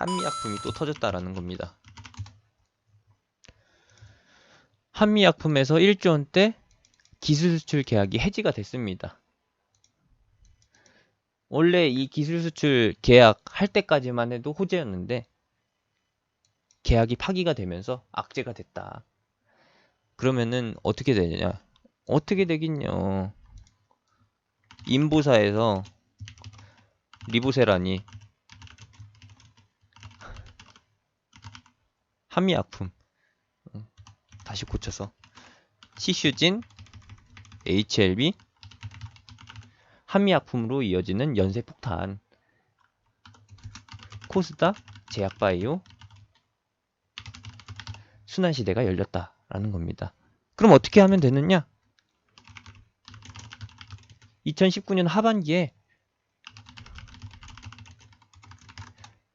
한미약품이 또 터졌다라는 겁니다. 한미약품에서 1조 원대 기술 수출 계약이 해지가 됐습니다. 원래 이 기술 수출 계약 할 때까지만 해도 호재였는데 계약이 파기가 되면서 악재가 됐다. 그러면은 어떻게 되느냐? 어떻게 되긴요. 인보사에서 리보세라니 한미약품 다시 고쳐서 시슈진 HLB 한미약품으로 이어지는 연쇄폭탄 코스닥 제약바이오 순환시대가 열렸다라는 겁니다. 그럼 어떻게 하면 되느냐? 2019년 하반기에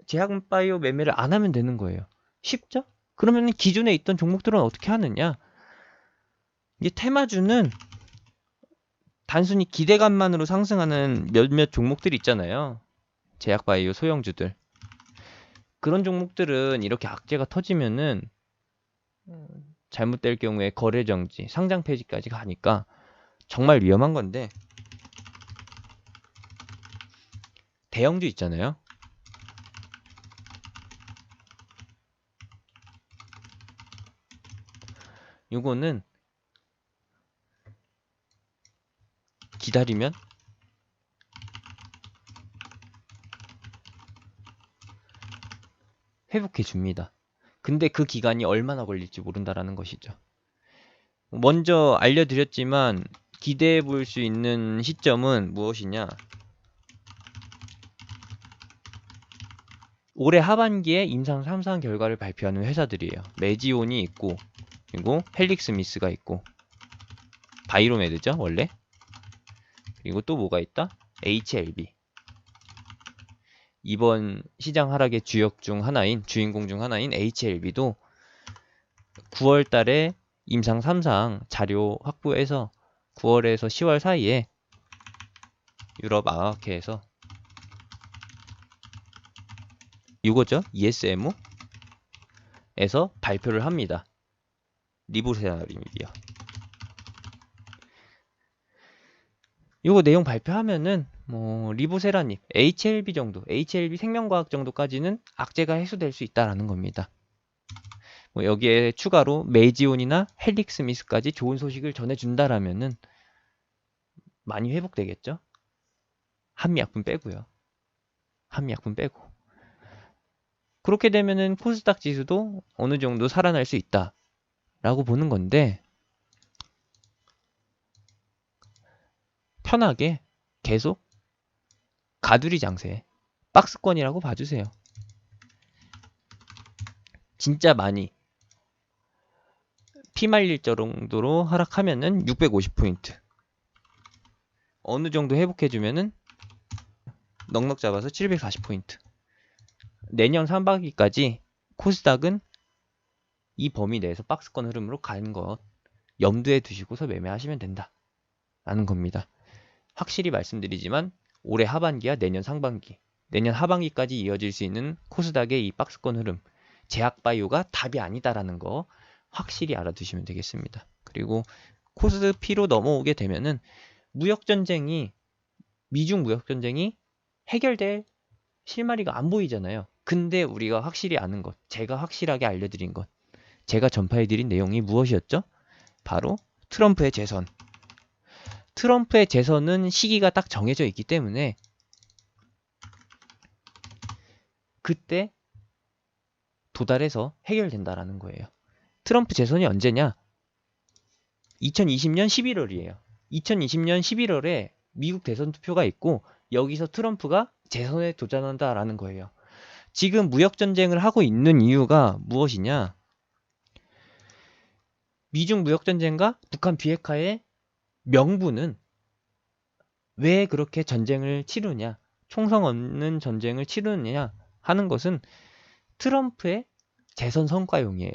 제약바이오 매매를 안 하면 되는 거예요. 쉽죠? 그러면 기존에 있던 종목들은 어떻게 하느냐? 이 테마주는 단순히 기대감만으로 상승하는 몇몇 종목들이 있잖아요. 제약바이오 소형주들. 그런 종목들은 이렇게 악재가 터지면은 잘못될 경우에 거래정지, 상장 폐지까지 가니까 정말 위험한 건데 대형주 있잖아요. 요거는 기다리면 회복해 줍니다. 근데 그 기간이 얼마나 걸릴지 모른다라는 것이죠. 먼저 알려드렸지만 기대해 볼 수 있는 시점은 무엇이냐? 올해 하반기에 임상 3상 결과를 발표하는 회사들이에요. 메지온이 있고 그리고 헬릭스미스가 있고 바이로메드죠 원래. 그리고 또 뭐가 있다? HLB. 이번 시장 하락의 주역 중 하나인 주인공 중 하나인 HLB도 9월 달에 임상 3상 자료 확보해서 9월에서 10월 사이에 유럽 아마케에서 이거죠. ESMO에서 발표를 합니다. 리보세라림이요. 이거 내용 발표하면은 뭐 리보세라님, HLB 정도, HLB 생명과학 정도까지는 악재가 해소될 수 있다라는 겁니다. 뭐 여기에 추가로 메지온이나 헬릭스미스까지 좋은 소식을 전해준다라면은 많이 회복되겠죠. 한미약품 빼고요. 한미약품 빼고. 그렇게 되면은 코스닥 지수도 어느 정도 살아날 수 있다라고 보는 건데 편하게 계속 가두리 장세, 박스권이라고 봐주세요. 진짜 많이 피말릴 정도로 하락하면은 650포인트. 어느 정도 회복해주면은 넉넉 잡아서 740포인트. 내년 상반기까지 코스닥은 이 범위 내에서 박스권 흐름으로 가는 것 염두에 두시고서 매매하시면 된다 라는 겁니다. 확실히 말씀드리지만 올해 하반기와 내년 상반기, 내년 하반기까지 이어질 수 있는 코스닥의 이 박스권 흐름, 제약바이오가 답이 아니다라는 거 확실히 알아두시면 되겠습니다. 그리고 코스피로 넘어오게 되면은 미중 무역전쟁이 해결될 실마리가 안 보이잖아요. 근데 우리가 확실히 아는 것, 제가 확실하게 알려드린 것, 제가 전파해드린 내용이 무엇이었죠? 바로 트럼프의 재선. 트럼프의 재선은 시기가 딱 정해져 있기 때문에 그때 도달해서 해결된다라는 거예요. 트럼프 재선이 언제냐? 2020년 11월이에요. 2020년 11월에 미국 대선 투표가 있고 여기서 트럼프가 재선에 도전한다라는 거예요. 지금 무역전쟁을 하고 있는 이유가 무엇이냐? 미중 무역전쟁과 북한 비핵화의 명분은 왜 그렇게 전쟁을 치르냐? 총성 없는 전쟁을 치르느냐 하는 것은 트럼프의 재선 성과용이에요.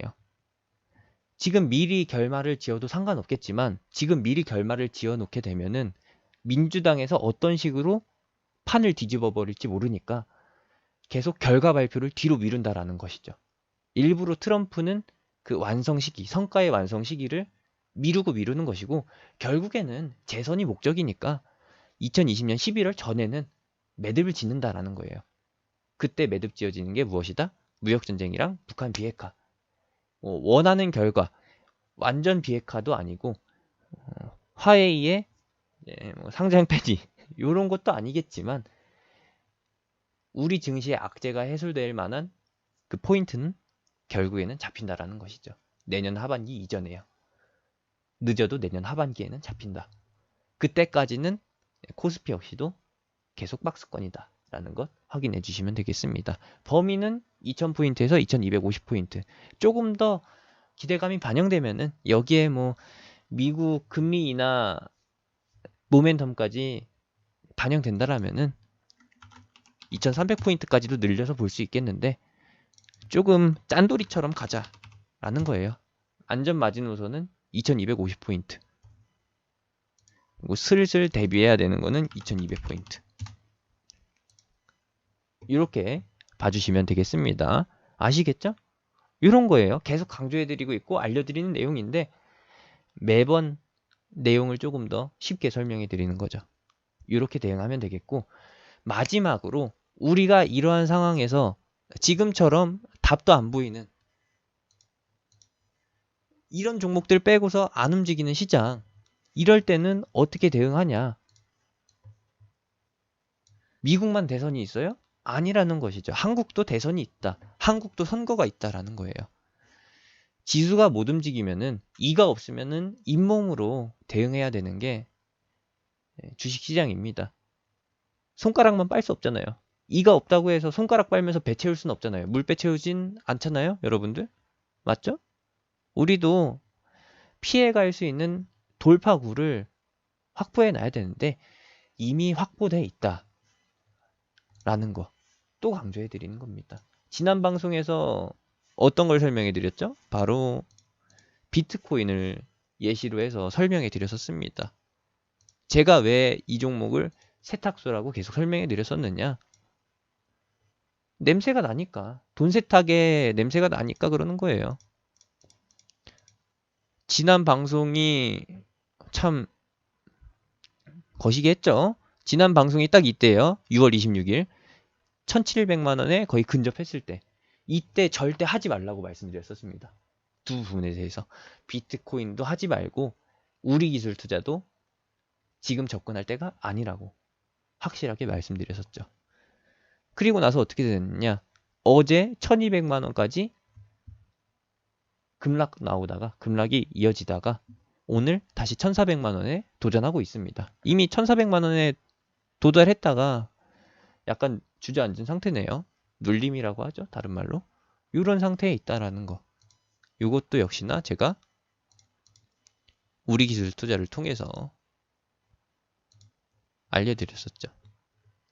지금 미리 결말을 지어도 상관없겠지만 지금 미리 결말을 지어놓게 되면은 민주당에서 어떤 식으로 판을 뒤집어 버릴지 모르니까 계속 결과 발표를 뒤로 미룬다라는 것이죠. 일부러 트럼프는 그 완성 시기, 성과의 완성 시기를 미루는 것이고, 결국에는 재선이 목적이니까 2020년 11월 전에는 매듭을 짓는다라는 거예요. 그때 매듭 지어지는 게 무엇이다? 무역전쟁이랑 북한 비핵화. 원하는 결과, 완전 비핵화도 아니고 화해의 상장 폐지 이런 것도 아니겠지만, 우리 증시의 악재가 해소될 만한 그 포인트는 결국에는 잡힌다라는 것이죠. 내년 하반기 이전에요. 늦어도 내년 하반기에는 잡힌다. 그때까지는 코스피 역시도 계속 박스권이다 라는 것 확인해 주시면 되겠습니다. 범위는 2000포인트에서 2250포인트. 조금 더 기대감이 반영되면은 여기에 뭐 미국 금리 인하 모멘텀까지 반영된다라면은 2300포인트까지도 늘려서 볼 수 있겠는데, 조금 짠돌이처럼 가자라는 거예요. 안전 마지노선은 2250포인트. 그리고 슬슬 대비해야 되는 거는 2200포인트. 이렇게 봐주시면 되겠습니다. 아시겠죠? 이런 거예요. 계속 강조해드리고 있고 알려드리는 내용인데, 매번 내용을 조금 더 쉽게 설명해 드리는 거죠. 이렇게 대응하면 되겠고, 마지막으로 우리가 이러한 상황에서 지금처럼 답도 안 보이는 이런 종목들 빼고서 안 움직이는 시장, 이럴 때는 어떻게 대응하냐? 미국만 대선이 있어요? 아니라는 것이죠. 한국도 대선이 있다. 한국도 선거가 있다라는 거예요. 지수가 못 움직이면은, 이가 없으면은 잇몸으로 대응해야 되는 게 주식시장입니다. 손가락만 빨 수 없잖아요. 이가 없다고 해서 손가락 빨면서 배 채울 수는 없잖아요. 물배 채우진 않잖아요, 여러분들? 맞죠? 우리도 피해갈 수 있는 돌파구를 확보해 놔야 되는데, 이미 확보돼 있다 라는 거 또 강조해 드리는 겁니다. 지난 방송에서 어떤 걸 설명해 드렸죠? 바로 비트코인을 예시로 해서 설명해 드렸었습니다. 제가 왜 이 종목을 세탁소라고 계속 설명해 드렸었느냐? 냄새가 나니까, 돈 세탁의 냄새가 나니까 그러는 거예요. 지난 방송이 참 거시기 했죠? 지난 방송이 딱 이때예요. 6월 26일 1700만 원에 거의 근접했을 때, 이때 절대 하지 말라고 말씀드렸었습니다. 두 부분에 대해서 비트코인도 하지 말고 우리 기술 투자도 지금 접근할 때가 아니라고 확실하게 말씀드렸었죠. 그리고 나서 어떻게 됐느냐? 어제 1200만 원까지 급락 나오다가, 급락이 이어지다가 오늘 다시 1400만 원에 도전하고 있습니다. 이미 1400만 원에 도달했다가 약간 주저앉은 상태네요. 눌림이라고 하죠, 다른 말로. 이런 상태에 있다라는 거. 이것도 역시나 제가 우리 기술 투자를 통해서 알려드렸었죠.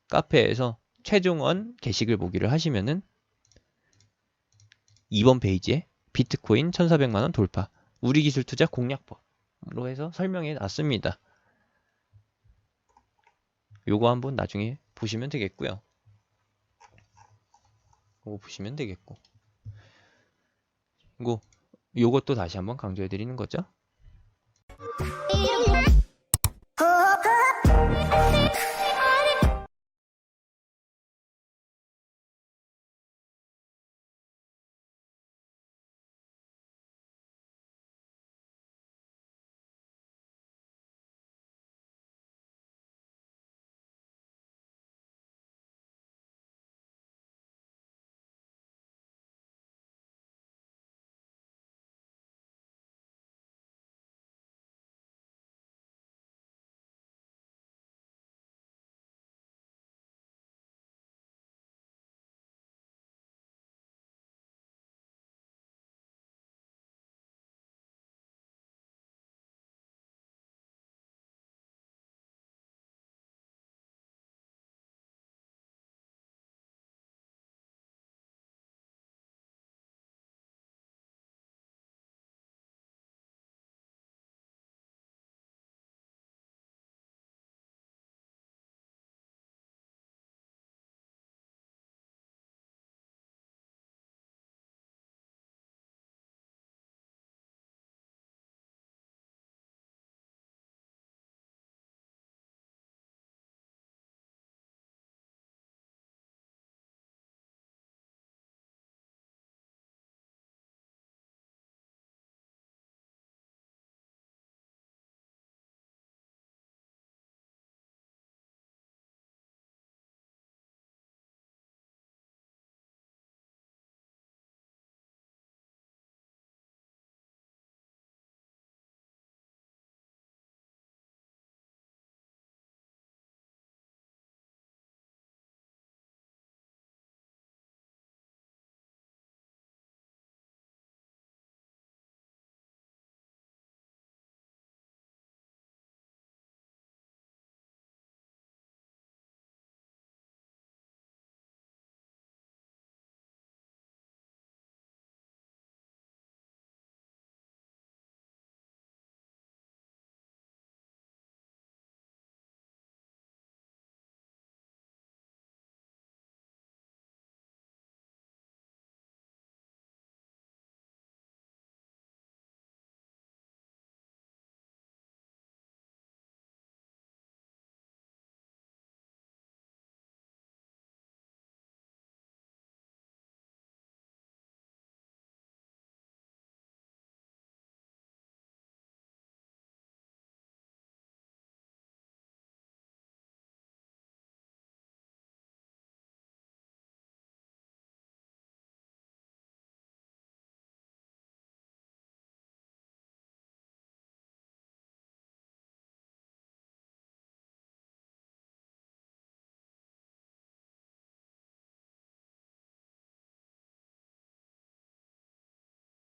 카페에서 최종원 게시글 보기를 하시면은 2번 페이지에 비트코인 1400만 원 돌파, 우리 기술 투자 공략법으로 해서 설명해 놨습니다. 요거 한번 나중에 보시면 되겠고요. 요거 보시면 되겠고. 요것도 다시 한번 강조해 드리는 거죠.